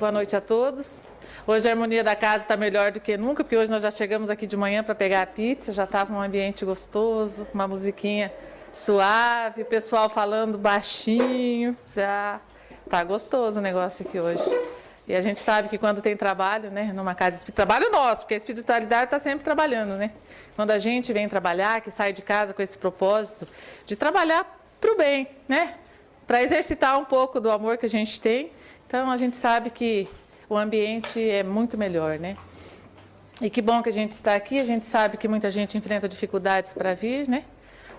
boa noite a todos. Hoje a harmonia da casa está melhor do que nunca, porque hoje nós já chegamos aqui de manhã para pegar a pizza, já estava um ambiente gostoso, uma musiquinha suave, o pessoal falando baixinho, já está gostoso o negócio aqui hoje. E a gente sabe que quando tem trabalho, né, numa casa espírita, trabalho nosso, porque a espiritualidade está sempre trabalhando, né? Quando a gente vem trabalhar, que sai de casa com esse propósito de trabalhar para o bem, né? Para exercitar um pouco do amor que a gente tem, então a gente sabe que o ambiente é muito melhor, né? E que bom que a gente está aqui, a gente sabe que muita gente enfrenta dificuldades para vir, né?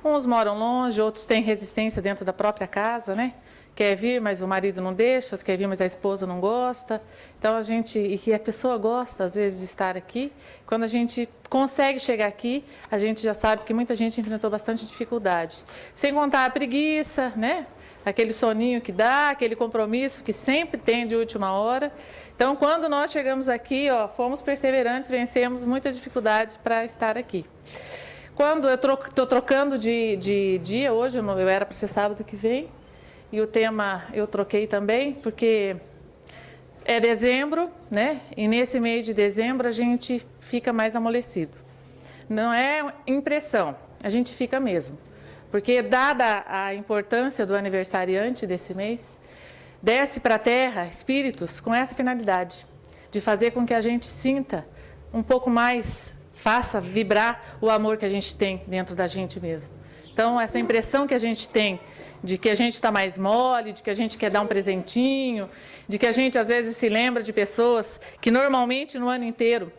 Uns moram longe, outros têm resistência dentro da própria casa, né? Quer vir, mas o marido não deixa, outro quer vir, mas a esposa não gosta. Então e a pessoa gosta às vezes de estar aqui. Quando a gente consegue chegar aqui, a gente já sabe que muita gente enfrentou bastante dificuldade. Sem contar a preguiça, né? Aquele soninho que dá, aquele compromisso que sempre tem de última hora. Então, quando nós chegamos aqui, fomos perseverantes, vencemos muitas dificuldades para estar aqui. Quando eu estou trocando de dia, hoje eu era para ser sábado que vem, e o tema eu troquei também, porque é dezembro, né? E nesse mês de dezembro a gente fica mais amolecido. Não é impressão, a gente fica mesmo. Porque, dada a importância do aniversariante desse mês, desce para a Terra espíritos com essa finalidade, de fazer com que a gente sinta um pouco mais, faça vibrar o amor que a gente tem dentro da gente mesmo. Então, essa impressão que a gente tem de que a gente está mais mole, de que a gente quer dar um presentinho, de que a gente às vezes se lembra de pessoas que normalmente no ano inteiro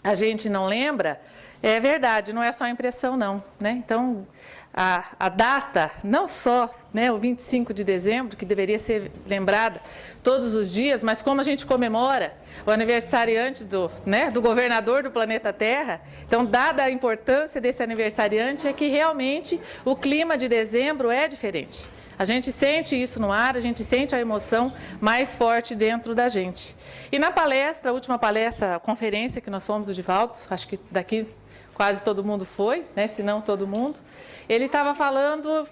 a gente não lembra, é verdade, não é só impressão não, né? Então, a data, não só, né, o 25 de dezembro, que deveria ser lembrada todos os dias, mas como a gente comemora o aniversariante do governador do planeta Terra, então, dada a importância desse aniversariante, é que realmente o clima de dezembro é diferente. A gente sente isso no ar, a gente sente a emoção mais forte dentro da gente. E na palestra, a última palestra, a conferência que nós fomos, o Divaldo, acho que daqui quase todo mundo foi, né, se não todo mundo, ele estava falando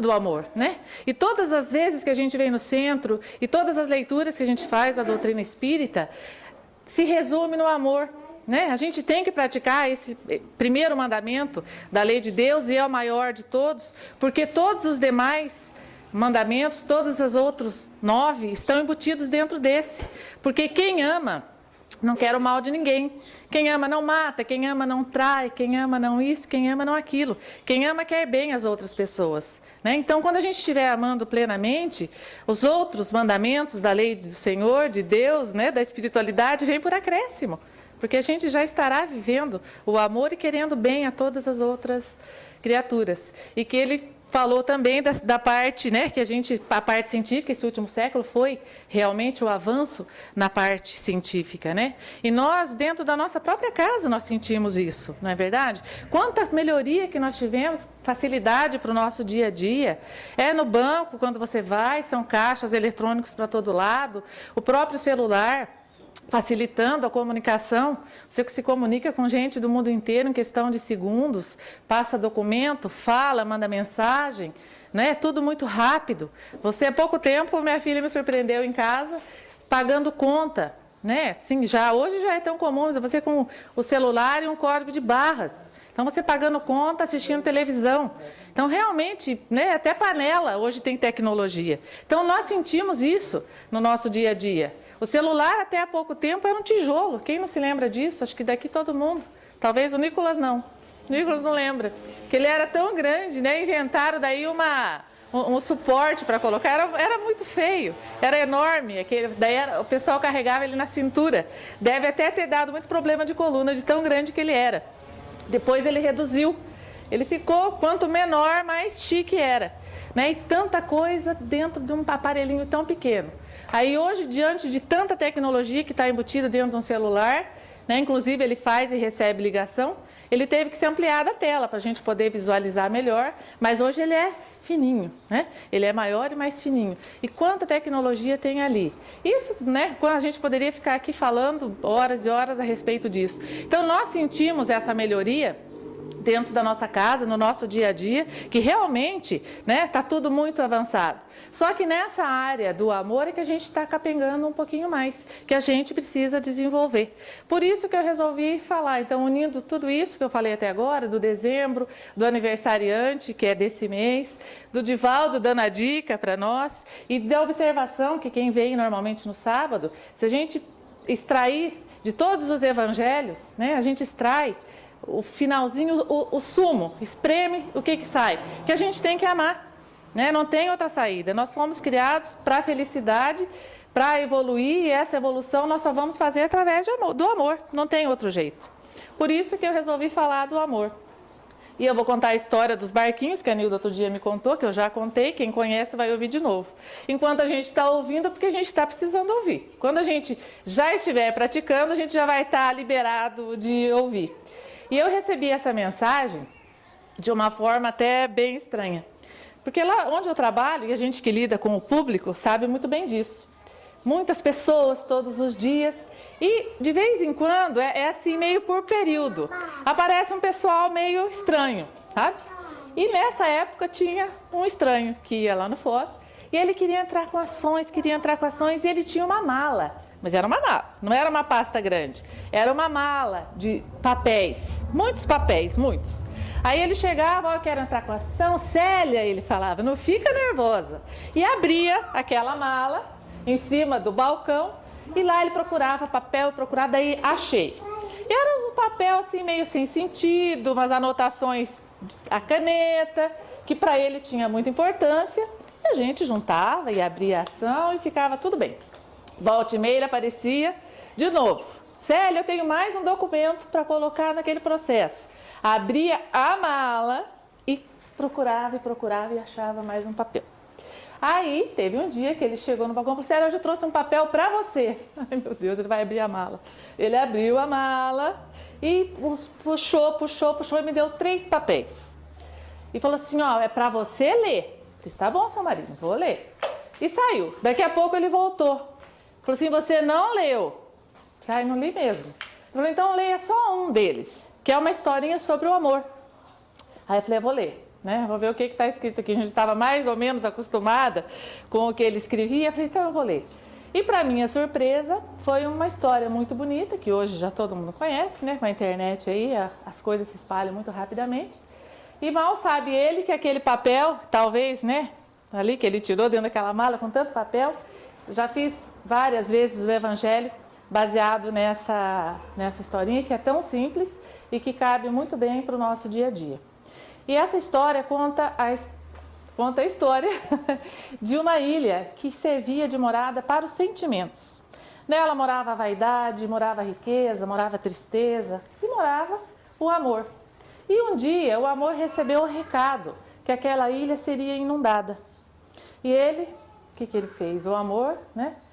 do amor, né? E todas as vezes que a gente vem no centro e todas as leituras que a gente faz da doutrina espírita, se resume no amor, né? A gente tem que praticar esse primeiro mandamento da lei de Deus e é o maior de todos, porque todos os demais mandamentos, todos os outros 9 estão embutidos dentro desse, porque quem ama não quer o mal de ninguém. Quem ama não mata, quem ama não trai, quem ama não isso, quem ama não aquilo. Quem ama quer bem às outras pessoas, né? Então, quando a gente estiver amando plenamente, os outros mandamentos da lei do Senhor, de Deus, né, da espiritualidade, vêm por acréscimo. Porque a gente já estará vivendo o amor e querendo bem a todas as outras criaturas. E que ele falou também da parte, né, a parte científica, esse último século foi realmente o avanço na parte científica, né? E nós, dentro da nossa própria casa, nós sentimos isso, não é verdade? Quanta melhoria que nós tivemos, facilidade para o nosso dia a dia. É no banco, quando você vai, são caixas eletrônicos para todo lado, o próprio celular, facilitando a comunicação, você se comunica com gente do mundo inteiro em questão de segundos, passa documento, fala, manda mensagem, né? Tudo muito rápido. Você, há pouco tempo, minha filha me surpreendeu em casa, pagando conta, né? Sim, hoje já é tão comum, você com o celular e um código de barras. Então, você pagando conta, assistindo televisão. Então, realmente, né, até panela hoje tem tecnologia. Então, nós sentimos isso no nosso dia a dia. O celular, até há pouco tempo, era um tijolo. Quem não se lembra disso? Acho que daqui todo mundo. Talvez o Nicolas não. O Nicolas não lembra. Que ele era tão grande, né? Inventaram daí um suporte para colocar. Era muito feio. Era enorme. O pessoal carregava ele na cintura. Deve até ter dado muito problema de coluna, de tão grande que ele era. Depois ele reduziu. Ele ficou, quanto menor, mais chique era, né? E tanta coisa dentro de um aparelhinho tão pequeno. Aí hoje, diante de tanta tecnologia que está embutida dentro de um celular, né? Inclusive ele faz e recebe ligação, ele teve que se ampliar da tela para a gente poder visualizar melhor, mas hoje ele é fininho, né? Ele é maior e mais fininho. E quanta tecnologia tem ali? Isso, né? Quando a gente poderia ficar aqui falando horas e horas a respeito disso. Então nós sentimos essa melhoria dentro da nossa casa, no nosso dia a dia, que realmente está tudo muito avançado. Só que nessa área do amor é que a gente está capengando um pouquinho mais, que a gente precisa desenvolver. Por isso que eu resolvi falar, então, unindo tudo isso que eu falei até agora, do dezembro, do aniversariante, que é desse mês, do Divaldo dando a dica para nós, e da observação que quem vem normalmente no sábado, se a gente extrair de todos os evangelhos, a gente extrai o finalzinho, o sumo, espreme o que sai? Que a gente tem que amar, não tem outra saída. Nós fomos criados para a felicidade, para evoluir, e essa evolução nós só vamos fazer através do amor, não tem outro jeito. Por isso que eu resolvi falar do amor. E eu vou contar a história dos barquinhos, que a Nilda outro dia me contou, que eu já contei, quem conhece vai ouvir de novo. Enquanto a gente está ouvindo, é porque a gente está precisando ouvir. Quando a gente já estiver praticando, a gente já vai estar liberado de ouvir. E eu recebi essa mensagem de uma forma até bem estranha. Porque lá onde eu trabalho, e a gente que lida com o público sabe muito bem disso. Muitas pessoas todos os dias, e de vez em quando, é assim meio por período, aparece um pessoal meio estranho, sabe? E nessa época tinha um estranho que ia lá no fórum, e ele queria entrar com ações, e ele tinha uma mala. Mas era uma mala, não era uma pasta grande. Era uma mala de papéis, muitos papéis, muitos. Aí ele chegava, eu quero entrar com ação, Célia, ele falava, não fica nervosa. E abria aquela mala em cima do balcão, e lá ele procurava papel, daí achei. E era um papel assim meio sem sentido, umas anotações à caneta, que para ele tinha muita importância. E a gente juntava e abria a ação e ficava tudo bem. Volta e meia ele aparecia de novo. Célia, eu tenho mais um documento para colocar naquele processo. Abria a mala e procurava e achava mais um papel. Aí teve um dia que ele chegou no balcão e falou, Célia, hoje eu trouxe um papel para você. Ai meu Deus, ele vai abrir a mala. Ele abriu a mala e puxou e me deu 3 papéis. E falou assim, ó, é para você ler. Eu falei, tá bom, seu marido, vou ler. E saiu. Daqui a pouco ele voltou. Falou assim, você não leu. Ai, não li mesmo. Ele falou, então leia só um deles, que é uma historinha sobre o amor. Aí eu falei, eu vou ler, vou ver o que está escrito aqui. A gente estava mais ou menos acostumada com o que ele escrevia. Eu falei, então eu vou ler. E para minha surpresa, foi uma história muito bonita, que hoje já todo mundo conhece, com a internet aí, as coisas se espalham muito rapidamente. E mal sabe ele que aquele papel, talvez, ali que ele tirou dentro daquela mala com tanto papel, já fiz várias vezes o evangelho baseado nessa historinha que é tão simples e que cabe muito bem para o nosso dia a dia. E essa história conta a história de uma ilha que servia de morada para os sentimentos. Nela morava a vaidade, morava a riqueza, morava a tristeza e morava o amor. E um dia o amor recebeu o recado que aquela ilha seria inundada. E ele, o que ele fez? O amor,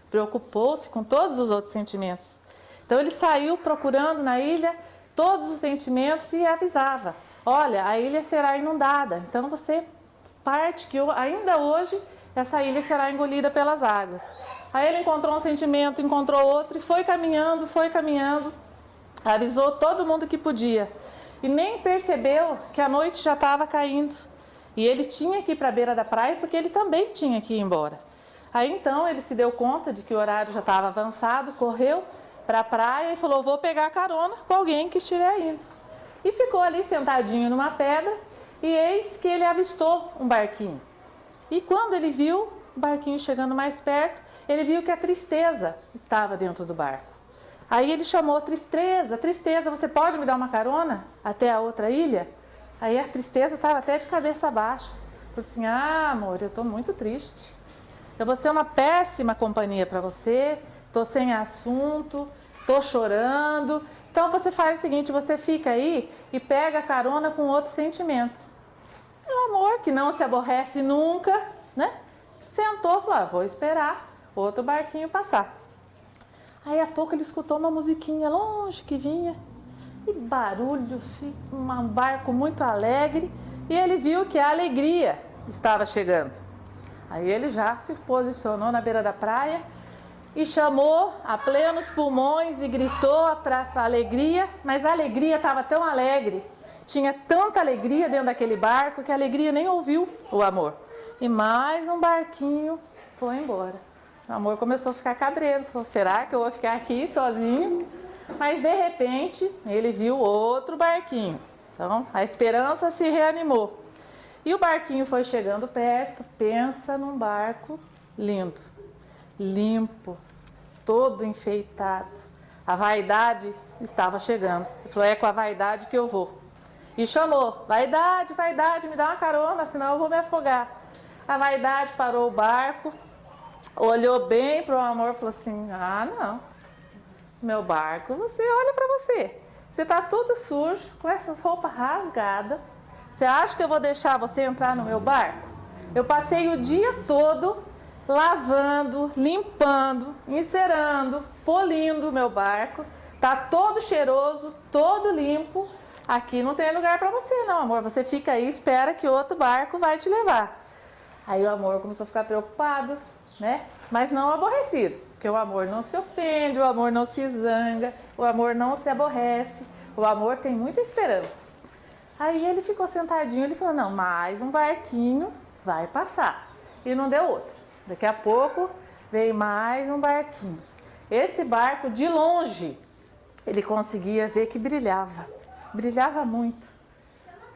preocupou-se com todos os outros sentimentos. Então ele saiu procurando na ilha todos os sentimentos e avisava, olha, a ilha será inundada, então você parte que ainda hoje essa ilha será engolida pelas águas. Aí ele encontrou um sentimento, encontrou outro e foi caminhando, avisou todo mundo que podia. E nem percebeu que a noite já estava caindo. E ele tinha que ir para a beira da praia porque ele também tinha que ir embora. Aí então ele se deu conta de que o horário já estava avançado, correu para a praia e falou, vou pegar carona com alguém que estiver indo. E ficou ali sentadinho numa pedra e eis que ele avistou um barquinho. E quando ele viu o barquinho chegando mais perto, ele viu que a Tristeza estava dentro do barco. Aí ele chamou, Tristeza, você pode me dar uma carona até a outra ilha? Aí a Tristeza estava até de cabeça baixa. Falou assim, amor, eu estou muito triste. Eu vou ser uma péssima companhia para você, estou sem assunto, estou chorando. Então você faz o seguinte, você fica aí e pega carona com outro sentimento. E o amor, que não se aborrece nunca, sentou e falou, vou esperar outro barquinho passar. Aí a pouco ele escutou uma musiquinha longe que vinha, e barulho, um barco muito alegre, e ele viu que a alegria estava chegando. Aí ele já se posicionou na beira da praia e chamou a plenos pulmões e gritou para a alegria, mas a alegria estava tão alegre tinha tanta alegria dentro daquele barco que a alegria nem ouviu o amor. E mais um barquinho foi embora. O amor começou a ficar cabreiro, falou, será que eu vou ficar aqui sozinho? Mas de repente ele viu outro barquinho. Então a esperança se reanimou. E o barquinho foi chegando perto, pensa num barco lindo, limpo, todo enfeitado. A vaidade estava chegando. Ele falou, é com a vaidade que eu vou. E chamou, vaidade, vaidade, me dá uma carona, senão eu vou me afogar. A vaidade parou o barco, olhou bem para o amor e falou assim, ah não, meu barco, você olha para você. Você está todo sujo, com essas roupas rasgadas. Você acha que eu vou deixar você entrar no meu barco? Eu passei o dia todo lavando, limpando, encerando, polindo o meu barco. Tá todo cheiroso, todo limpo. Aqui não tem lugar para você não, amor. Você fica aí, espera que outro barco vai te levar. Aí o amor começou a ficar preocupado, né? Mas não aborrecido, porque o amor não se ofende, o amor não se zanga, o amor não se aborrece, o amor tem muita esperança. Aí ele ficou sentadinho, ele falou, não, mais um barquinho vai passar. E não deu outro. Daqui a pouco veio mais um barquinho. Esse barco, de longe, ele conseguia ver que brilhava. Brilhava muito.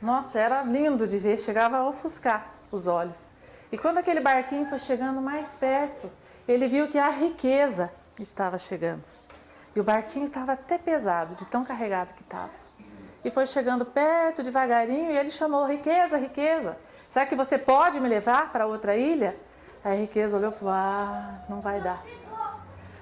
Nossa, era lindo de ver, chegava a ofuscar os olhos. E quando aquele barquinho foi chegando mais perto, ele viu que a riqueza estava chegando. E o barquinho estava até pesado, de tão carregado que estava. E foi chegando perto, devagarinho, e ele chamou, riqueza, riqueza, será que você pode me levar para outra ilha? Aí a riqueza olhou e falou, ah, não vai dar.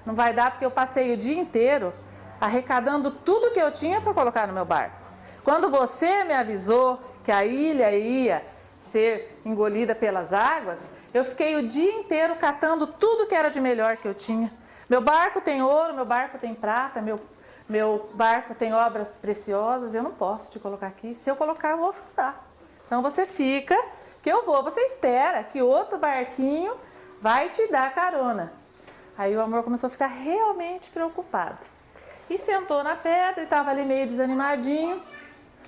Não vai dar porque eu passei o dia inteiro arrecadando tudo que eu tinha para colocar no meu barco. Quando você me avisou que a ilha ia ser engolida pelas águas, eu fiquei o dia inteiro catando tudo que era de melhor que eu tinha. Meu barco tem ouro, meu barco tem prata, meu barco tem obras preciosas, eu não posso te colocar aqui. Se eu colocar, eu vou afundar. Então você fica, que eu vou. Você espera que outro barquinho vai te dar carona. Aí o amor começou a ficar realmente preocupado. E sentou na pedra, estava ali meio desanimadinho.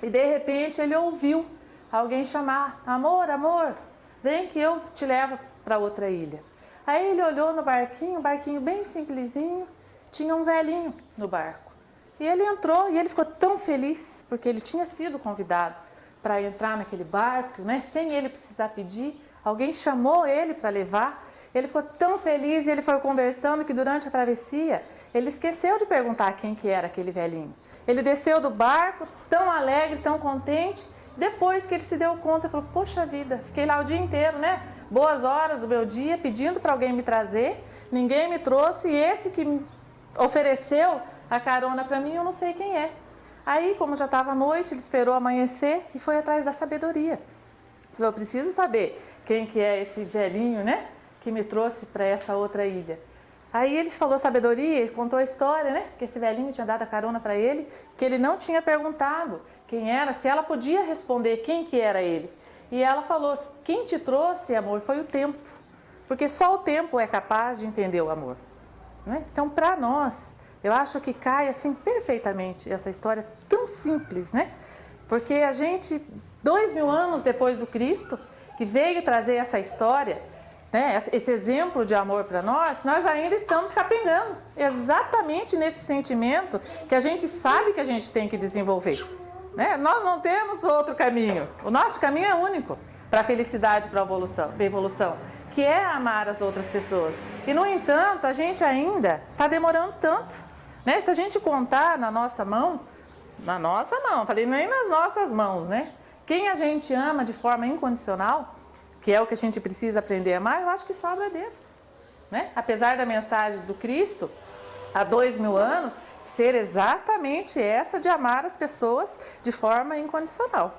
E de repente ele ouviu alguém chamar, amor, amor, vem que eu te levo para outra ilha. Aí ele olhou no barquinho, um barquinho bem simplesinho, tinha um velhinho no barco. E ele entrou e ele ficou tão feliz, porque ele tinha sido convidado para entrar naquele barco, né? Sem ele precisar pedir. Alguém chamou ele para levar. Ele ficou tão feliz e ele foi conversando que durante a travessia, ele esqueceu de perguntar quem que era aquele velhinho. Ele desceu do barco tão alegre, tão contente. Depois que ele se deu conta, falou, poxa vida, fiquei lá o dia inteiro, né? Boas horas do meu dia, pedindo para alguém me trazer. Ninguém me trouxe e esse que me ofereceu a carona para mim, eu não sei quem é. Aí, como já estava noite, ele esperou amanhecer e foi atrás da sabedoria. Falou, eu preciso saber quem que é esse velhinho, né? Que me trouxe para essa outra ilha. Aí ele falou sabedoria, ele contou a história, né? Que esse velhinho tinha dado a carona para ele, que ele não tinha perguntado quem era, se ela podia responder quem que era ele. E ela falou, quem te trouxe, amor, foi o tempo. Porque só o tempo é capaz de entender o amor. Né? Então, para nós, eu acho que cai assim perfeitamente essa história tão simples, né? Porque a gente, 2000 anos depois do Cristo, que veio trazer essa história, né, esse exemplo de amor para nós ainda estamos capengando exatamente nesse sentimento que a gente sabe que a gente tem que desenvolver. Né? Nós não temos outro caminho, o nosso caminho é único para a felicidade, para a evolução, que é amar as outras pessoas. E no entanto, a gente ainda está demorando tanto. Né? Se a gente contar na nossa mão, na nossa não, falei nem nas nossas mãos, né? Quem a gente ama de forma incondicional, que é o que a gente precisa aprender a amar, eu acho que sobra dedos. Né? Apesar da mensagem do Cristo, há 2000 anos, ser exatamente essa de amar as pessoas de forma incondicional.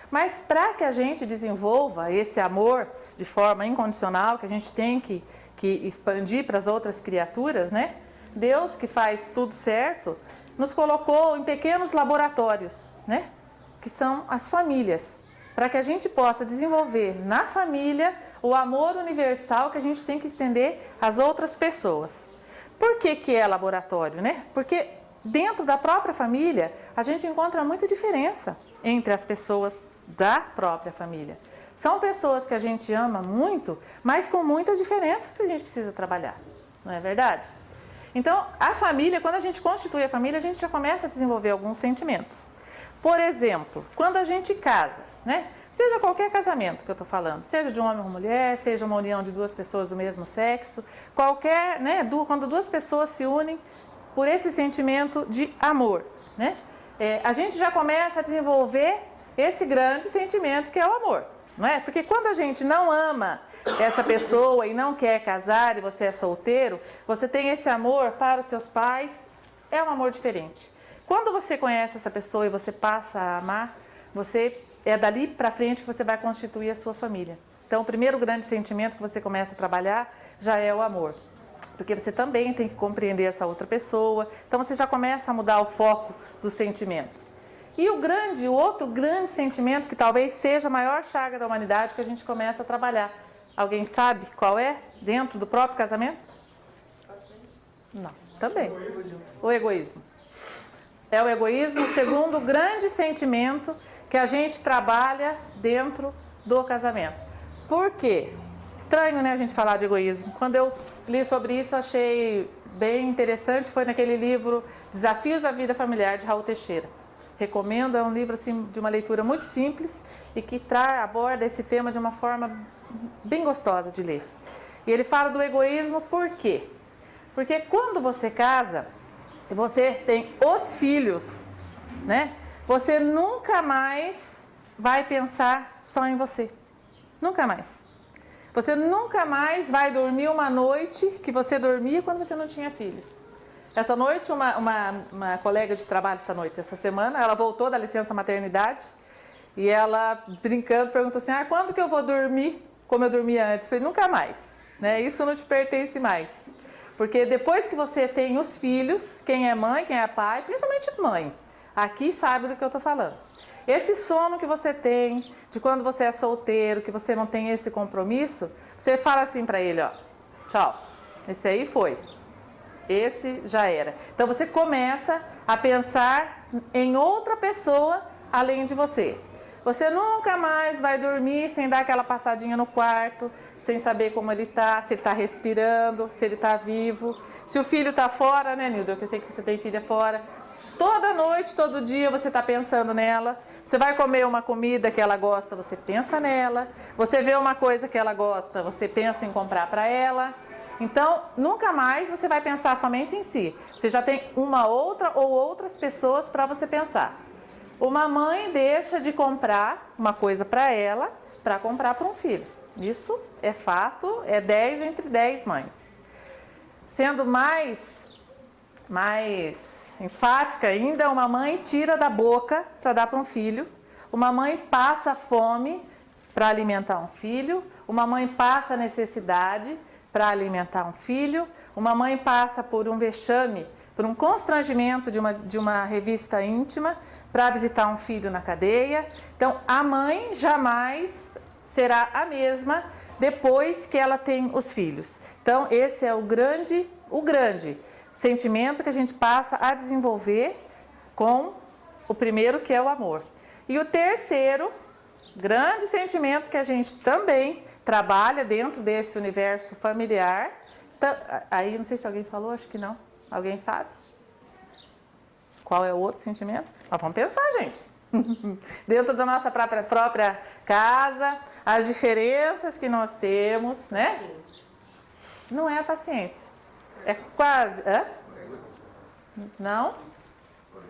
Mas para que a gente desenvolva esse amor de forma incondicional, que a gente tem que expandir para as outras criaturas, né? Deus, que faz tudo certo, nos colocou em pequenos laboratórios, né? Que são as famílias, para que a gente possa desenvolver na família o amor universal que a gente tem que estender às outras pessoas. Por que é laboratório, né? Porque dentro da própria família a gente encontra muita diferença. entre as pessoas da própria família. São pessoas que a gente ama muito, mas com muitas diferenças que a gente precisa trabalhar, não é verdade? Então, a família, quando a gente constitui a família, a gente já começa a desenvolver alguns sentimentos. Por exemplo, quando a gente casa, né? Seja qualquer casamento que eu estou falando, seja de um homem ou uma mulher, seja uma união de duas pessoas do mesmo sexo, qualquer, né? Quando duas pessoas se unem por esse sentimento de amor, né? A gente já começa a desenvolver esse grande sentimento que é o amor, não é? Porque quando a gente não ama essa pessoa e não quer casar e você é solteiro, você tem esse amor para os seus pais, é um amor diferente. Quando você conhece essa pessoa e você passa a amar, é dali para frente que você vai constituir a sua família. Então, o primeiro grande sentimento que você começa a trabalhar já é o amor. Porque você também tem que compreender essa outra pessoa. Então, você já começa a mudar o foco dos sentimentos. E o outro grande sentimento, que talvez seja a maior chaga da humanidade, que a gente começa a trabalhar. Alguém sabe qual é? Dentro do próprio casamento? Não, também. O egoísmo. É o egoísmo, o segundo grande sentimento que a gente trabalha dentro do casamento. Por quê? Estranho, né, a gente falar de egoísmo. Quando eu li sobre isso, achei bem interessante. Foi naquele livro Desafios da Vida Familiar, de Raul Teixeira. Recomendo, é um livro assim, de uma leitura muito simples e que aborda esse tema de uma forma bem gostosa de ler. E ele fala do egoísmo por quê? Porque quando você casa e você tem os filhos, né? Você nunca mais vai pensar só em você. Nunca mais. Você nunca mais vai dormir uma noite que você dormia quando você não tinha filhos. Essa noite, uma colega de trabalho, essa semana, ela voltou da licença maternidade e ela, brincando, perguntou assim, quando que eu vou dormir como eu dormia antes? Eu falei, nunca mais, né? Isso não te pertence mais. Porque depois que você tem os filhos, quem é mãe, quem é pai, principalmente mãe, aqui sabe do que eu estou falando. Esse sono que você tem, de quando você é solteiro, que você não tem esse compromisso, você fala assim para ele, ó, tchau, esse aí foi. Esse já era. Então você começa a pensar em outra pessoa além de você. Você nunca mais vai dormir sem dar aquela passadinha no quarto, sem saber como ele está, se ele está respirando, se ele está vivo. Se o filho está fora, né, Nilda? Eu sei que você tem filha fora. Toda noite, todo dia você está pensando nela. Você vai comer uma comida que ela gosta, você pensa nela. Você vê uma coisa que ela gosta, você pensa em comprar para ela. Então, nunca mais você vai pensar somente em si. Você já tem uma outra ou outras pessoas para você pensar. Uma mãe deixa de comprar uma coisa para ela para comprar para um filho. Isso é fato, é 10 entre 10 mães. Sendo mais enfática ainda, uma mãe tira da boca para dar para um filho. Uma mãe passa fome para alimentar um filho. Uma mãe passa necessidade para alimentar um filho. Uma mãe passa por um vexame, por um constrangimento de uma revista íntima para visitar um filho na cadeia. Então, a mãe jamais será a mesma depois que ela tem os filhos. Então, esse é o grande sentimento que a gente passa a desenvolver com o primeiro, que é o amor. E o terceiro grande sentimento que a gente também trabalha dentro desse universo familiar, aí não sei se alguém falou, acho que não. Alguém sabe? Qual é o outro sentimento? Mas vamos pensar, gente. Dentro da nossa própria casa, as diferenças que nós temos, né? Não é a paciência. É quase. Não?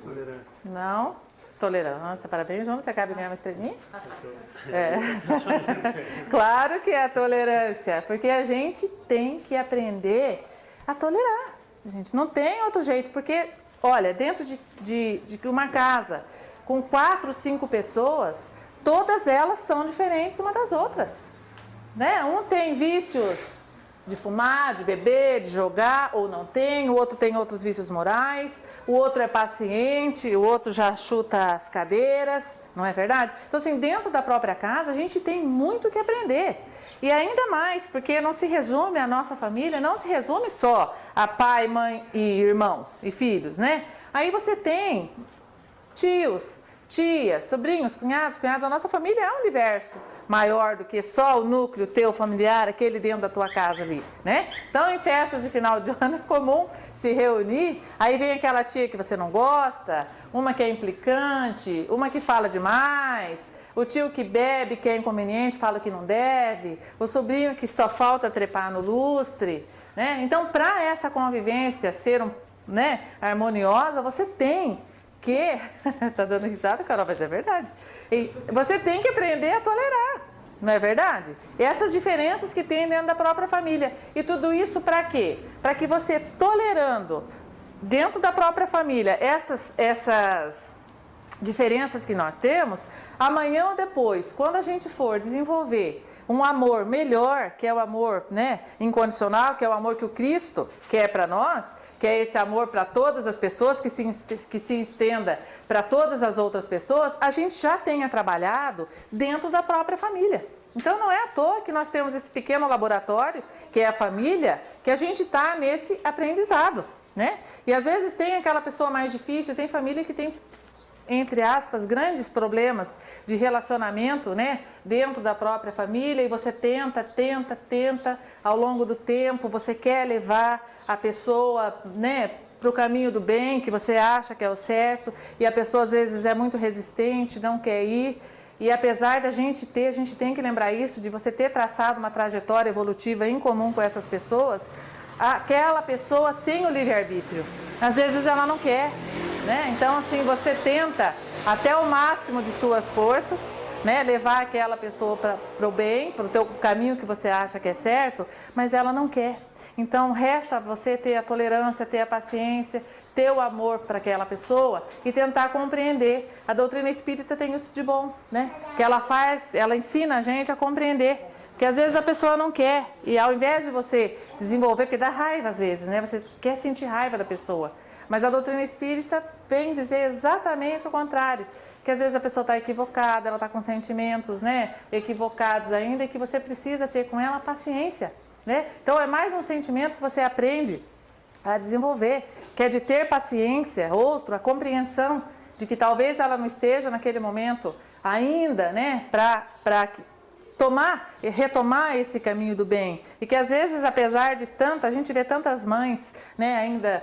Tolerância. Não. Tolerância. Parabéns, João. Você acaba de ganhar uma estrelinha? Claro que é a tolerância. Porque a gente tem que aprender a tolerar. A gente não tem outro jeito. Porque, olha, dentro de uma casa com 4, 5 pessoas, todas elas são diferentes uma das outras. Né? Um tem vícios de fumar, de beber, de jogar, ou não tem. O outro tem outros vícios morais. O outro é paciente, o outro já chuta as cadeiras. Não é verdade? Então, assim, dentro da própria casa, a gente tem muito que aprender. E ainda mais, porque não se resume, a nossa família não se resume só a pai, mãe e irmãos e filhos, né? Aí você tem tios, tias, sobrinhos, cunhados, a nossa família é um universo maior do que só o núcleo teu familiar, aquele dentro da tua casa ali, né? Então, em festas de final de ano é comum se reunir, aí vem aquela tia que você não gosta, uma que é implicante, uma que fala demais, o tio que bebe, que é inconveniente, fala que não deve, o sobrinho que só falta trepar no lustre, né? Então, para essa convivência ser harmoniosa, você tem que... Tá dando risada, Carol, mas é verdade. E você tem que aprender a tolerar, não é verdade? E essas diferenças que tem dentro da própria família. E tudo isso para quê? Para que você, tolerando dentro da própria família essas diferenças que nós temos, amanhã ou depois, quando a gente for desenvolver um amor melhor, que é o amor, incondicional, que é o amor que o Cristo quer para nós, que é esse amor para todas as pessoas, que se estenda para todas as outras pessoas, a gente já tenha trabalhado dentro da própria família. Então não é à toa que nós temos esse pequeno laboratório, que é a família, que a gente está nesse aprendizado, né? E às vezes tem aquela pessoa mais difícil, tem família que tem, entre aspas, grandes problemas de relacionamento, dentro da própria família, e você tenta, ao longo do tempo, você quer levar a pessoa, para o caminho do bem, que você acha que é o certo, e a pessoa às vezes é muito resistente, não quer ir, e apesar da gente ter, a gente tem que lembrar isso, de você ter traçado uma trajetória evolutiva em comum com essas pessoas, aquela pessoa tem o livre-arbítrio, às vezes ela não quer, então assim, você tenta até o máximo de suas forças, levar aquela pessoa para o bem, para o teu caminho que você acha que é certo, mas ela não quer. Então resta você ter a tolerância, ter a paciência, ter o amor para aquela pessoa e tentar compreender. A doutrina espírita tem isso de bom, que ela ensina a gente a compreender. Porque às vezes a pessoa não quer, e ao invés de você desenvolver, porque dá raiva às vezes, você quer sentir raiva da pessoa. Mas a doutrina espírita vem dizer exatamente o contrário, que às vezes a pessoa está equivocada, ela está com sentimentos equivocados ainda, e que você precisa ter com ela paciência. Então é mais um sentimento que você aprende a desenvolver, que é de ter paciência, outro, a compreensão de que talvez ela não esteja naquele momento ainda, para retomar esse caminho do bem, e que às vezes, apesar de a gente vê tantas mães, ainda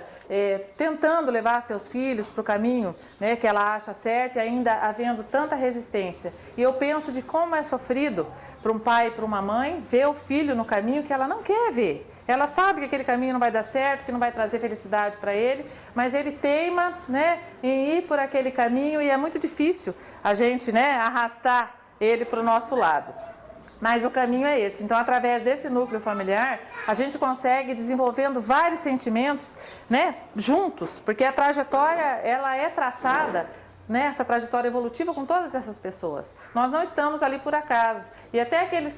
tentando levar seus filhos para o caminho, que ela acha certo, e ainda havendo tanta resistência. E eu penso de como é sofrido para um pai e para uma mãe ver o filho no caminho que ela não quer ver. Ela sabe que aquele caminho não vai dar certo, que não vai trazer felicidade para ele, mas ele teima, em ir por aquele caminho, e é muito difícil a gente, arrastar ele para o nosso lado. Mas o caminho é esse. Então, através desse núcleo familiar, a gente consegue desenvolvendo vários sentimentos, juntos, porque a trajetória, ela é traçada, essa trajetória evolutiva com todas essas pessoas. Nós não estamos ali por acaso. E até aqueles,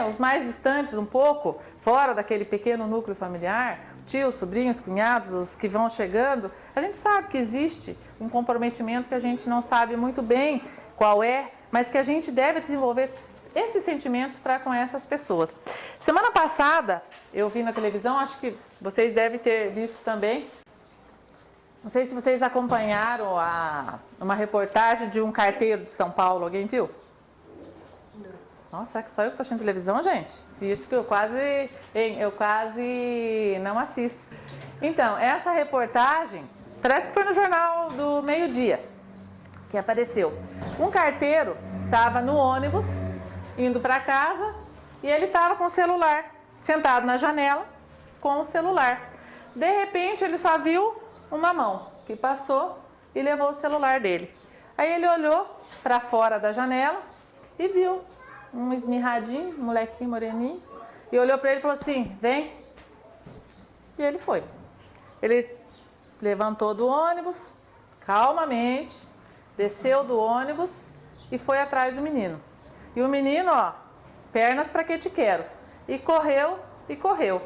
os mais distantes um pouco, fora daquele pequeno núcleo familiar, tios, sobrinhos, cunhados, os que vão chegando, a gente sabe que existe um comprometimento que a gente não sabe muito bem qual é, mas que a gente deve desenvolver esses sentimentos para com essas pessoas. Semana passada, eu vi na televisão, acho que vocês devem ter visto também, não sei se vocês acompanharam uma reportagem de um carteiro de São Paulo, alguém viu? Não. Nossa, será que só eu que estou assistindo televisão, gente? Isso que eu quase não assisto. Então, essa reportagem, parece que foi no Jornal do Meio-Dia que apareceu. Um carteiro estava no ônibus, indo para casa, e ele estava com o celular, sentado na janela, com o celular. De repente, ele só viu uma mão que passou e levou o celular dele. Aí ele olhou para fora da janela e viu um esmirradinho, um molequinho moreninho, e olhou para ele e falou assim, vem. E ele foi. Ele levantou do ônibus, calmamente, desceu do ônibus e foi atrás do menino. E o menino, pernas para que te quero. E correu, e correu.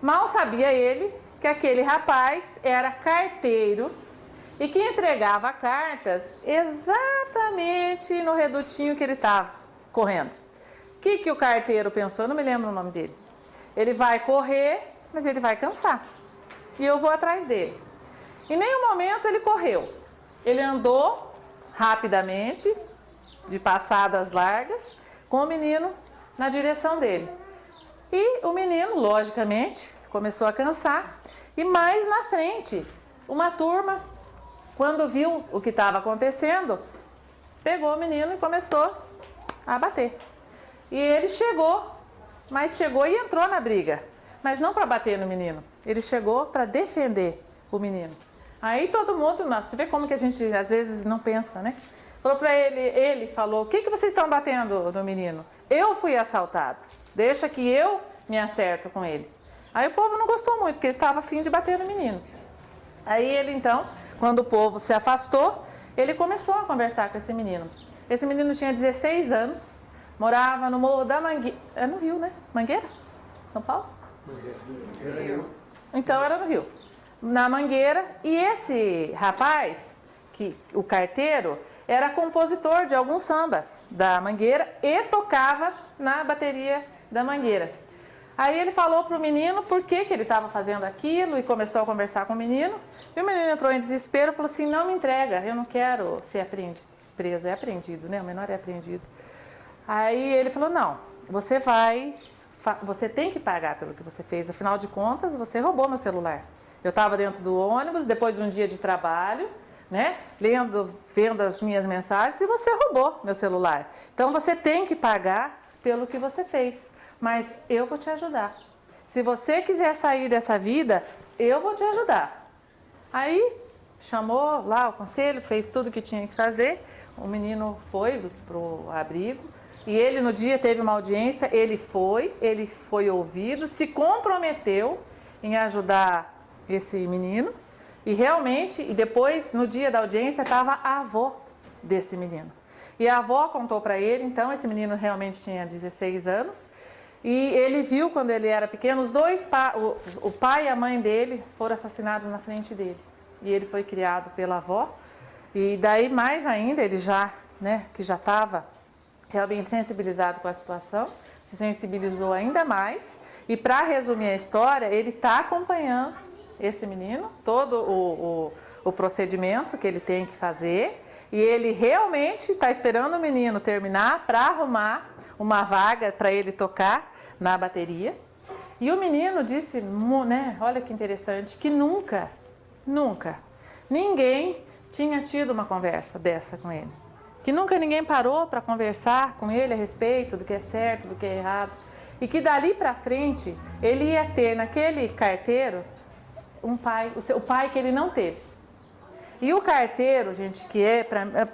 Mal sabia ele que aquele rapaz era carteiro e que entregava cartas exatamente no redutinho que ele estava correndo. O que o carteiro pensou? Eu não me lembro o nome dele. Ele vai correr, mas ele vai cansar. E eu vou atrás dele. Em nenhum momento ele correu. Ele andou rapidamente, de passadas largas, com o menino na direção dele. E o menino, logicamente, começou a cansar. E mais na frente, uma turma, quando viu o que estava acontecendo, pegou o menino e começou a bater. E ele chegou, mas chegou e entrou na briga. Mas não para bater no menino, ele chegou para defender o menino. Aí todo mundo, você vê como que a gente às vezes não pensa, né? Falou para ele falou, o que vocês estão batendo no menino? Eu fui assaltado, deixa que eu me acerto com ele. Aí o povo não gostou muito, porque estava a fim de bater no menino. Aí ele então, quando o povo se afastou, ele começou a conversar com esse menino. Esse menino tinha 16 anos, morava no Morro da Mangueira. É no Rio, né? Mangueira? São Paulo? Mangueira. Então era no Rio. Na Mangueira. E esse rapaz, o carteiro, era compositor de alguns sambas da Mangueira e tocava na bateria da Mangueira. Aí ele falou para o menino por que ele estava fazendo aquilo e começou a conversar com o menino. E o menino entrou em desespero e falou assim, não me entrega, eu não quero ser preso, é apreendido, né? O menor é apreendido. Aí ele falou, não, você tem que pagar pelo que você fez, afinal de contas você roubou meu celular. Eu estava dentro do ônibus, depois de um dia de trabalho, né? Vendo as minhas mensagens e você roubou meu celular. Então você tem que pagar pelo que você fez. Mas eu vou te ajudar. Se você quiser sair dessa vida, eu vou te ajudar. Aí chamou lá o conselho, fez tudo o que tinha que fazer. O menino foi para o abrigo e ele no dia teve uma audiência, ele foi ouvido, se comprometeu em ajudar esse menino. E realmente, e depois no dia da audiência estava a avó desse menino. E a avó contou para ele, então esse menino realmente tinha 16 anos. E ele viu quando ele era pequeno, o pai e a mãe dele foram assassinados na frente dele. E ele foi criado pela avó. E daí mais ainda, ele já, né, que já estava realmente sensibilizado com a situação, se sensibilizou ainda mais. E para resumir a história, ele está acompanhando esse menino, todo o procedimento que ele tem que fazer. E ele realmente está esperando o menino terminar para arrumar uma vaga para ele tocar na bateria. E o menino disse, né, olha que interessante, que nunca ninguém tinha tido uma conversa dessa com ele. Que nunca ninguém parou para conversar com ele a respeito do que é certo, do que é errado. E que dali para frente ele ia ter naquele carteiro o pai que ele não teve. E o carteiro, gente, que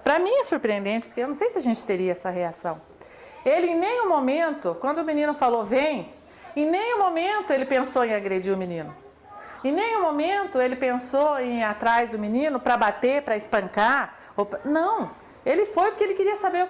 para mim é surpreendente, porque eu não sei se a gente teria essa reação. Ele em nenhum momento, quando o menino falou vem, em nenhum momento ele pensou em agredir o menino. Em nenhum momento ele pensou em ir atrás do menino para bater, para espancar. Não, ele foi porque ele queria saber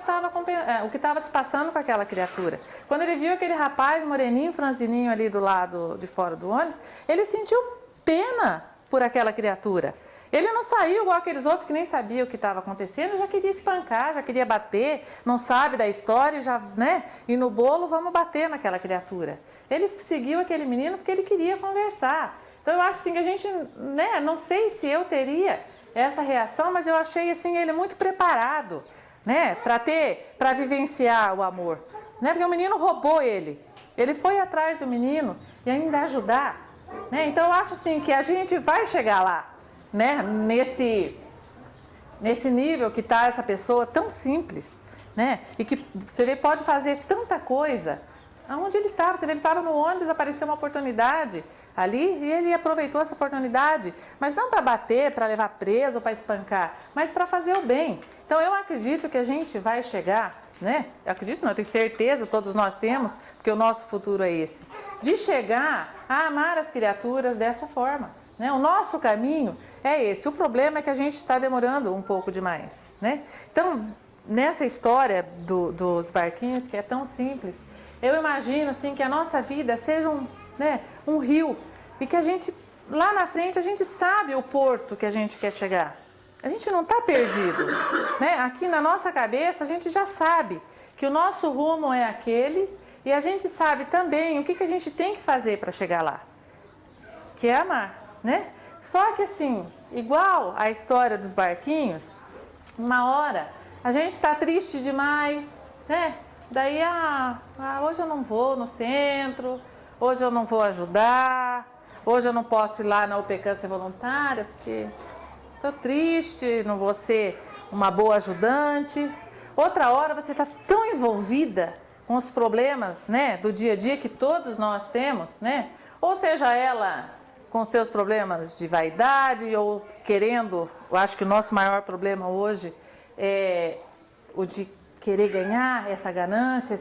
o que estava se passando com aquela criatura. Quando ele viu aquele rapaz moreninho, franzininho ali do lado de fora do ônibus, ele sentiu pena por aquela criatura. Ele não saiu igual aqueles outros que nem sabiam o que estava acontecendo, já queria espancar, já queria bater, não sabe da história, já, né? E no bolo vamos bater naquela criatura. Ele seguiu aquele menino porque ele queria conversar. Então eu acho assim que a gente, né? Não sei se eu teria essa reação, mas eu achei assim ele muito preparado, né? Para vivenciar o amor, né? Porque o menino roubou ele. Ele foi atrás do menino e ainda ajudar, né? Então eu acho assim que a gente vai chegar lá. Né? Nesse nível que está essa pessoa tão simples, né? E que você pode fazer tanta coisa. Aonde ele estava? Ele estava no ônibus, apareceu uma oportunidade ali e ele aproveitou essa oportunidade. Mas não para bater, para levar preso, para espancar, mas para fazer o bem. Então eu acredito que a gente vai chegar, né? Eu acredito, não, eu tenho certeza, todos nós temos, porque o nosso futuro é esse, de chegar a amar as criaturas dessa forma. Né? O nosso caminho é esse. O problema é que a gente está demorando um pouco demais. Né? Então, nessa história dos barquinhos, que é tão simples, eu imagino assim, que a nossa vida seja um rio e que a gente, lá na frente, a gente sabe o porto que a gente quer chegar. A gente não está perdido. Né? Aqui na nossa cabeça, a gente já sabe que o nosso rumo é aquele e a gente sabe também o que a gente tem que fazer para chegar lá, que é amar. Né? Só que assim, igual a história dos barquinhos, Uma hora a gente está triste demais, né? Daí, hoje eu não vou no centro, hoje eu não vou ajudar, hoje eu não posso ir lá na UPCAN ser voluntária, porque estou triste, não vou ser uma boa ajudante. Outra hora você está tão envolvida com os problemas, né, do dia a dia que todos nós temos, né? Ou seja, ela com seus problemas de vaidade ou querendo, eu acho que o nosso maior problema hoje é o de querer ganhar, essa ganância,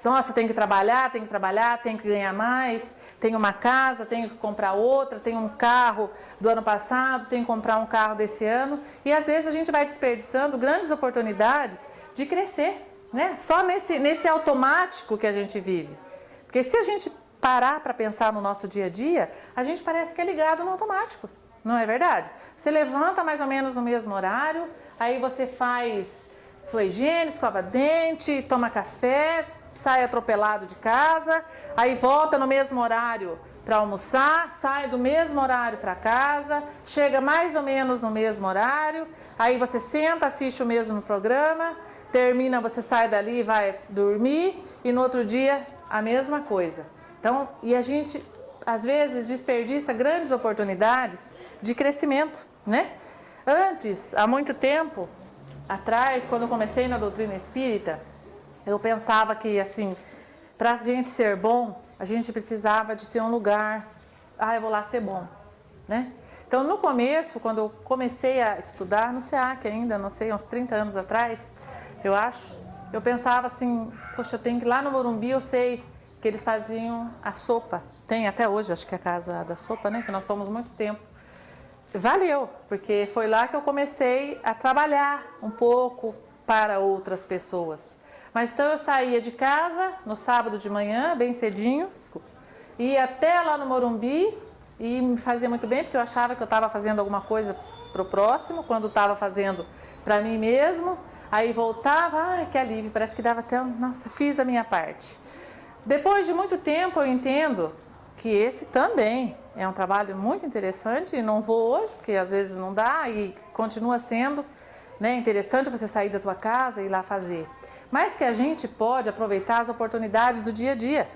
nossa, tem que trabalhar, tem que ganhar mais, tem uma casa, tem que comprar outra, tem um carro do ano passado, tem que comprar um carro desse ano, e às vezes a gente vai desperdiçando grandes oportunidades de crescer, né? Só nesse automático que a gente vive. Porque se a gente parar para pensar no nosso dia a dia, a gente parece que é ligado no automático, não é verdade? Você levanta mais ou menos no mesmo horário, aí você faz sua higiene, escova dente, toma café, sai atropelado de casa, aí volta no mesmo horário para almoçar, sai do mesmo horário para casa, chega mais ou menos no mesmo horário, aí você senta, assiste o mesmo programa, termina, você sai dali e vai dormir, e no outro dia a mesma coisa. Então, e a gente às vezes desperdiça grandes oportunidades de crescimento, né? Antes, há muito tempo atrás, quando eu comecei na doutrina espírita, eu pensava que, assim, para a gente ser bom, a gente precisava de ter um lugar, eu vou lá ser bom, né? Então, no começo, quando eu comecei a estudar no SEAC ainda, não sei, uns 30 anos atrás, eu acho, eu pensava assim, poxa, eu tenho que ir lá no Morumbi, eu sei que eles faziam a sopa, tem até hoje, acho que é a Casa da Sopa, né, que nós somos muito tempo. Valeu, porque foi lá que eu comecei a trabalhar um pouco para outras pessoas. Mas então eu saía de casa no sábado de manhã, bem cedinho, ia até lá no Morumbi e me fazia muito bem, porque eu achava que eu estava fazendo alguma coisa para o próximo, quando estava fazendo para mim mesmo. Aí voltava, que alívio, parece que dava até, nossa, fiz a minha parte. Depois de muito tempo eu entendo que esse também é um trabalho muito interessante, e não vou hoje, porque às vezes não dá, e continua sendo, né, interessante você sair da tua casa e ir lá fazer. Mas que a gente pode aproveitar as oportunidades do dia a dia.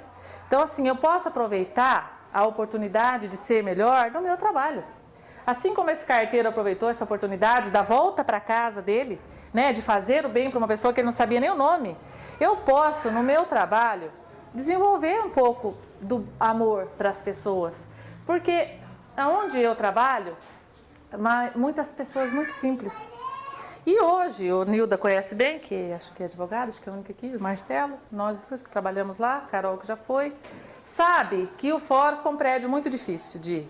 Então, assim, eu posso aproveitar a oportunidade de ser melhor no meu trabalho. Assim como esse carteiro aproveitou essa oportunidade da volta para casa dele, né, de fazer o bem para uma pessoa que ele não sabia nem o nome, eu posso, no meu trabalho, desenvolver um pouco do amor para as pessoas. Porque onde eu trabalho, muitas pessoas muito simples. E hoje, o Nilda conhece bem, que acho que é advogado, acho que é a única aqui, o Marcelo, nós duas que trabalhamos lá, Carol que já foi, sabe que o fórum ficou um prédio muito difícil de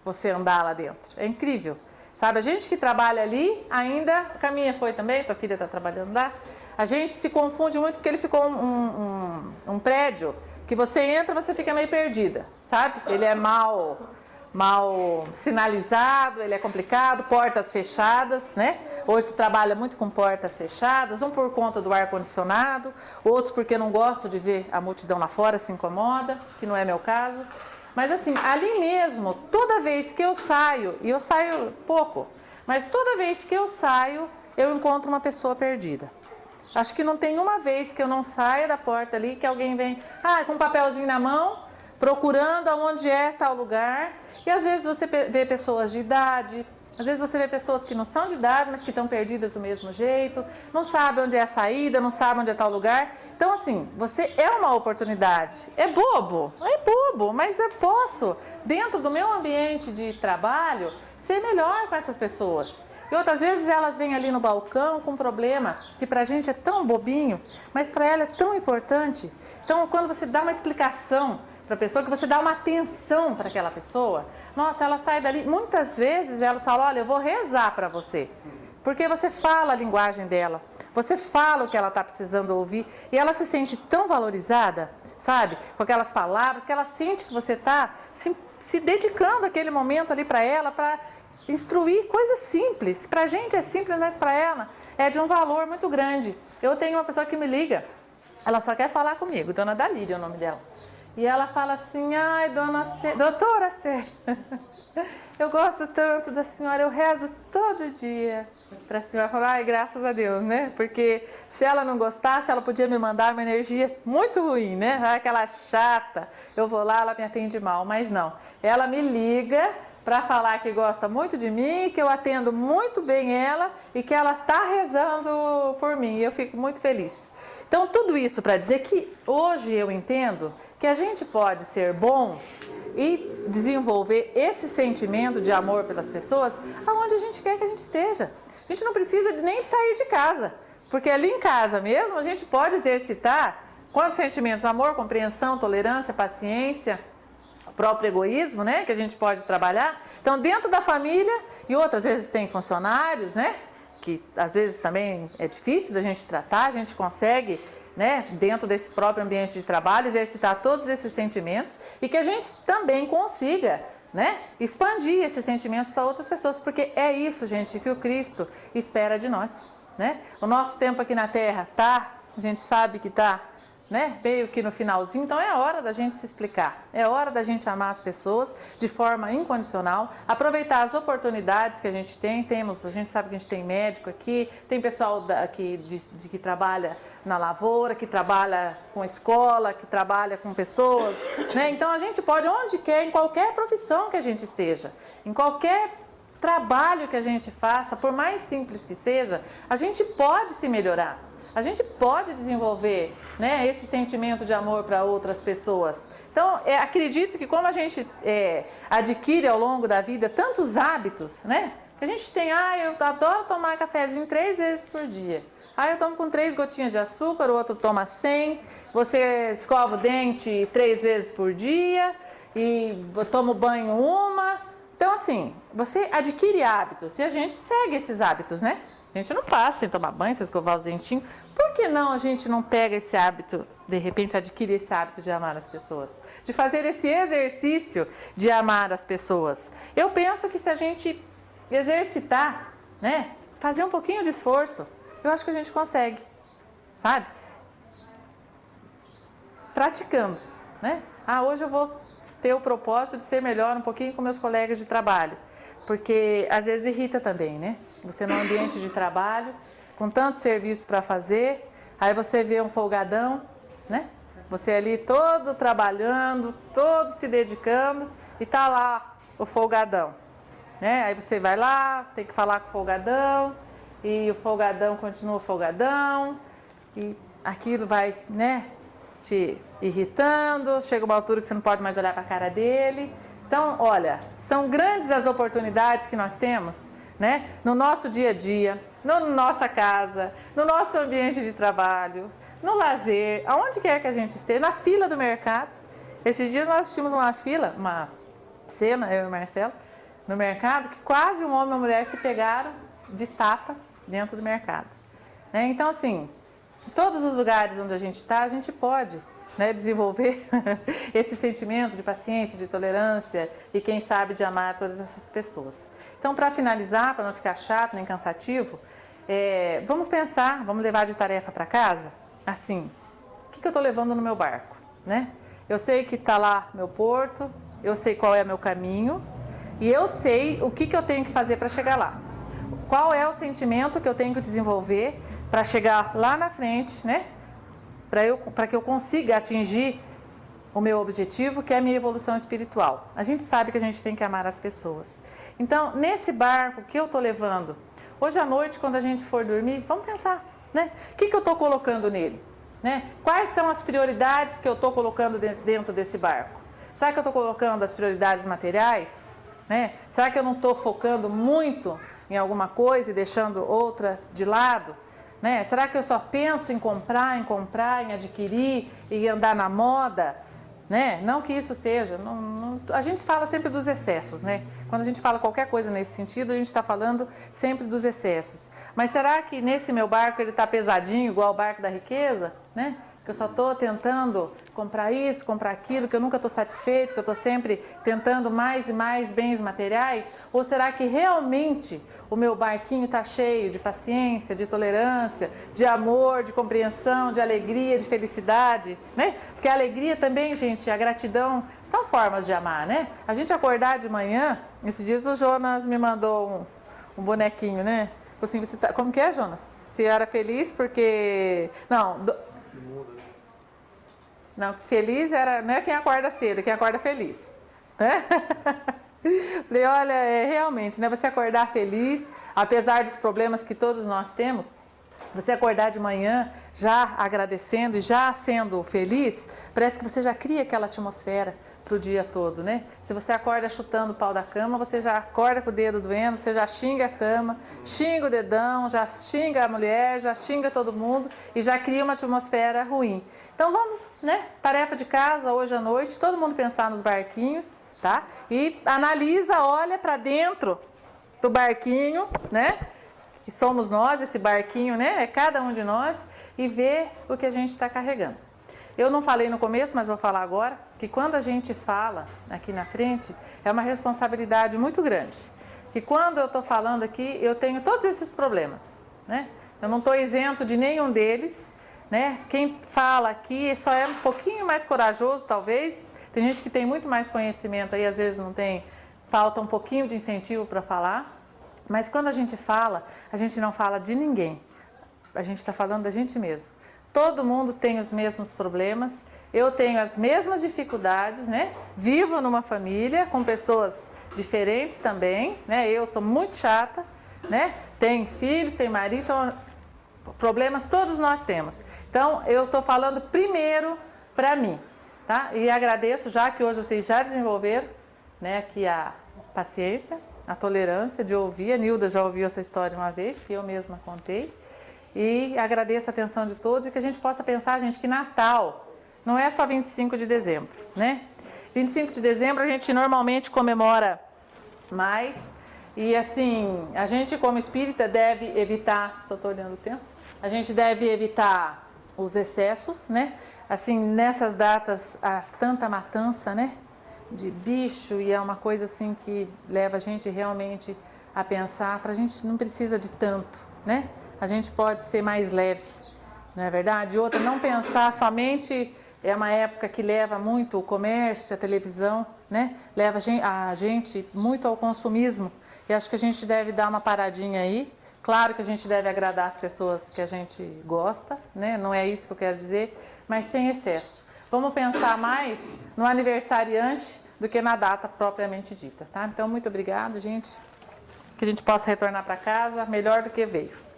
você andar lá dentro. É incrível. Sabe, a gente que trabalha ali, ainda, a minha foi também, tua filha está trabalhando lá, a gente se confunde muito porque ele ficou um prédio que você entra, você fica meio perdida, sabe? Ele é mal sinalizado, ele é complicado, portas fechadas, né? Hoje se trabalha muito com portas fechadas, um por conta do ar-condicionado, outros porque não gosto de ver a multidão lá fora, se incomoda, que não é meu caso. Mas assim, ali mesmo, toda vez que eu saio, e eu saio pouco, mas toda vez que eu saio, eu encontro uma pessoa perdida. Acho que não tem uma vez que eu não saia da porta ali, que alguém vem, com um papelzinho na mão, procurando aonde é tal lugar. E às vezes você vê pessoas de idade, às vezes você vê pessoas que não são de idade, mas que estão perdidas do mesmo jeito, não sabem onde é a saída, não sabem onde é tal lugar. Então assim, você é uma oportunidade. É bobo, mas eu posso, dentro do meu ambiente de trabalho, ser melhor com essas pessoas. E outras vezes elas vêm ali no balcão com um problema que pra gente é tão bobinho, mas para ela é tão importante. Então quando você dá uma explicação para a pessoa, que você dá uma atenção para aquela pessoa, nossa, ela sai dali, muitas vezes elas falam, olha, eu vou rezar para você, porque você fala a linguagem dela, você fala o que ela está precisando ouvir, e ela se sente tão valorizada, sabe, com aquelas palavras, que ela sente que você está se dedicando aquele momento ali para ela, para instruir coisas simples. Para a gente é simples, mas para ela é de um valor muito grande. Eu tenho uma pessoa que me liga, ela só quer falar comigo, Dona Dalíria é o nome dela. E ela fala assim, ai, doutora C, eu gosto tanto da senhora, eu rezo todo dia para a senhora. Falar, ai, graças a Deus, né? Porque se ela não gostasse, ela podia me mandar uma energia muito ruim, né? Aquela chata, eu vou lá, ela me atende mal, mas não. Ela me liga para falar que gosta muito de mim, que eu atendo muito bem ela e que ela está rezando por mim. E eu fico muito feliz. Então, tudo isso para dizer que hoje eu entendo que a gente pode ser bom e desenvolver esse sentimento de amor pelas pessoas aonde a gente quer que a gente esteja. A gente não precisa nem sair de casa, porque ali em casa mesmo a gente pode exercitar quantos sentimentos? Amor, compreensão, tolerância, paciência, o próprio egoísmo, né? Que a gente pode trabalhar. Então, dentro da família, e outras vezes tem funcionários, né? Que às vezes também é difícil da gente tratar, a gente consegue, né, dentro desse próprio ambiente de trabalho, exercitar todos esses sentimentos e que a gente também consiga, né, expandir esses sentimentos para outras pessoas, porque é isso, gente, que o Cristo espera de nós, né? O nosso tempo aqui na Terra a gente sabe que né, meio que no finalzinho, então é hora da gente se explicar, é hora da gente amar as pessoas de forma incondicional, aproveitar as oportunidades que a gente tem, a gente sabe que a gente tem médico aqui, tem pessoal que trabalha na lavoura, que trabalha com escola, que trabalha com pessoas, né? Então a gente pode, onde quer, em qualquer profissão que a gente esteja, em qualquer trabalho que a gente faça, por mais simples que seja, a gente pode se melhorar. A gente pode desenvolver, né, esse sentimento de amor para outras pessoas. Então, acredito que como a gente adquire ao longo da vida tantos hábitos, né? Que a gente tem, eu adoro tomar cafezinho 3 vezes por dia. Eu tomo com 3 gotinhas de açúcar, o outro toma 100. Você escova o dente 3 vezes por dia e toma banho uma. Então, assim, você adquire hábitos e a gente segue esses hábitos, né? A gente não passa sem tomar banho, sem escovar os dentinhos. Por que não a gente não pega esse hábito, de repente adquire esse hábito de amar as pessoas? De fazer esse exercício de amar as pessoas. Eu penso que se a gente exercitar, né, fazer um pouquinho de esforço, eu acho que a gente consegue, sabe? Praticando, né? Hoje eu vou ter o propósito de ser melhor um pouquinho com meus colegas de trabalho. Porque às vezes irrita também, né? Você no ambiente de trabalho, com tanto serviço para fazer, aí você vê um folgadão, né? Você ali todo trabalhando, todo se dedicando e tá lá o folgadão, né? Aí você vai lá, tem que falar com o folgadão e o folgadão continua folgadão e aquilo vai, né, te irritando, chega uma altura que você não pode mais olhar para a cara dele. Então, olha, são grandes as oportunidades que nós temos, né? No nosso dia a dia, na nossa casa, no nosso ambiente de trabalho, no lazer, aonde quer que a gente esteja, na fila do mercado. Esses dias nós tínhamos uma cena, eu e o Marcelo, no mercado, que quase um homem e uma mulher se pegaram de tapa dentro do mercado, né? Então, assim, em todos os lugares onde a gente está, a gente pode, né, desenvolver esse sentimento de paciência, de tolerância e quem sabe de amar todas essas pessoas. Então, para finalizar, para não ficar chato nem cansativo, vamos pensar, vamos levar de tarefa para casa, assim, o que eu estou levando no meu barco, né? Eu sei que está lá meu porto, eu sei qual é meu caminho e eu sei o que eu tenho que fazer para chegar lá. Qual é o sentimento que eu tenho que desenvolver para chegar lá na frente, né? Para que eu consiga atingir o meu objetivo, que é a minha evolução espiritual. A gente sabe que a gente tem que amar as pessoas. Então, nesse barco que eu estou levando, hoje à noite, quando a gente for dormir, vamos pensar, né? O que eu estou colocando nele? Né? Quais são as prioridades que eu estou colocando dentro desse barco? Será que eu estou colocando as prioridades materiais? Né? Será que eu não estou focando muito em alguma coisa e deixando outra de lado? Né? Será que eu só penso em comprar, em adquirir e andar na moda? Né? Não que isso seja, a gente fala sempre dos excessos, né? Quando a gente fala qualquer coisa nesse sentido, a gente está falando sempre dos excessos. Mas será que nesse meu barco ele está pesadinho, igual o barco da riqueza? Né? que eu só estou tentando comprar isso, comprar aquilo, que eu nunca estou satisfeito, que eu estou sempre tentando mais e mais bens materiais? Ou será que realmente o meu barquinho está cheio de paciência, de tolerância, de amor, de compreensão, de alegria, de felicidade, né? Porque a alegria também, gente, a gratidão são formas de amar, né? A gente acordar de manhã, esses dias o Jonas me mandou um bonequinho, né? Assim, você tá, como que é, Jonas? Você era feliz porque... Não, feliz era, não é quem acorda cedo, é quem acorda feliz. Né? Falei, olha, realmente, né? Você acordar feliz, apesar dos problemas que todos nós temos, você acordar de manhã já agradecendo e já sendo feliz, parece que você já cria aquela atmosfera para o dia todo, né? Se você acorda chutando o pau da cama, você já acorda com o dedo doendo, você já xinga a cama, xinga o dedão, já xinga a mulher, já xinga todo mundo e já cria uma atmosfera ruim. Então vamos, né? Tarefa de casa hoje à noite, todo mundo pensar nos barquinhos, tá? E analisa, olha para dentro do barquinho, né? Que somos nós, esse barquinho, né? É cada um de nós, e vê o que a gente está carregando. Eu não falei no começo, mas vou falar agora, que quando a gente fala aqui na frente, é uma responsabilidade muito grande. Que quando eu estou falando aqui, eu tenho todos esses problemas, né? Eu não estou isento de nenhum deles, né? Quem fala aqui só é um pouquinho mais corajoso, talvez. Tem gente que tem muito mais conhecimento aí, às vezes não tem, falta um pouquinho de incentivo para falar. Mas quando a gente não fala de ninguém. A gente está falando da gente mesmo. Todo mundo tem os mesmos problemas, eu tenho as mesmas dificuldades, né? Vivo numa família com pessoas diferentes também, né? Eu sou muito chata, né? Tenho filhos, tenho marido, então problemas todos nós temos. Então eu estou falando primeiro para mim, tá? E agradeço já que hoje vocês já desenvolveram, né? Aqui a paciência, a tolerância de ouvir. A Nilda já ouviu essa história uma vez, que eu mesma contei. E agradeço a atenção de todos e que a gente possa pensar, gente, que Natal não é só 25 de dezembro, né? 25 de dezembro a gente normalmente comemora mais e, assim, a gente como espírita deve evitar, só estou olhando o tempo, a gente deve evitar os excessos, né? Assim, nessas datas há tanta matança, né? De bicho, e é uma coisa assim que leva a gente realmente a pensar, a gente não precisa de tanto, né? A gente pode ser mais leve, não é verdade? Outra, não pensar somente, é uma época que leva muito o comércio, a televisão, né? Leva a gente muito ao consumismo, e acho que a gente deve dar uma paradinha aí. Claro que a gente deve agradar as pessoas que a gente gosta, né? Não é isso que eu quero dizer, mas sem excesso. Vamos pensar mais no aniversariante do que na data propriamente dita, tá? Então, muito obrigada, gente. Que a gente possa retornar para casa melhor do que veio.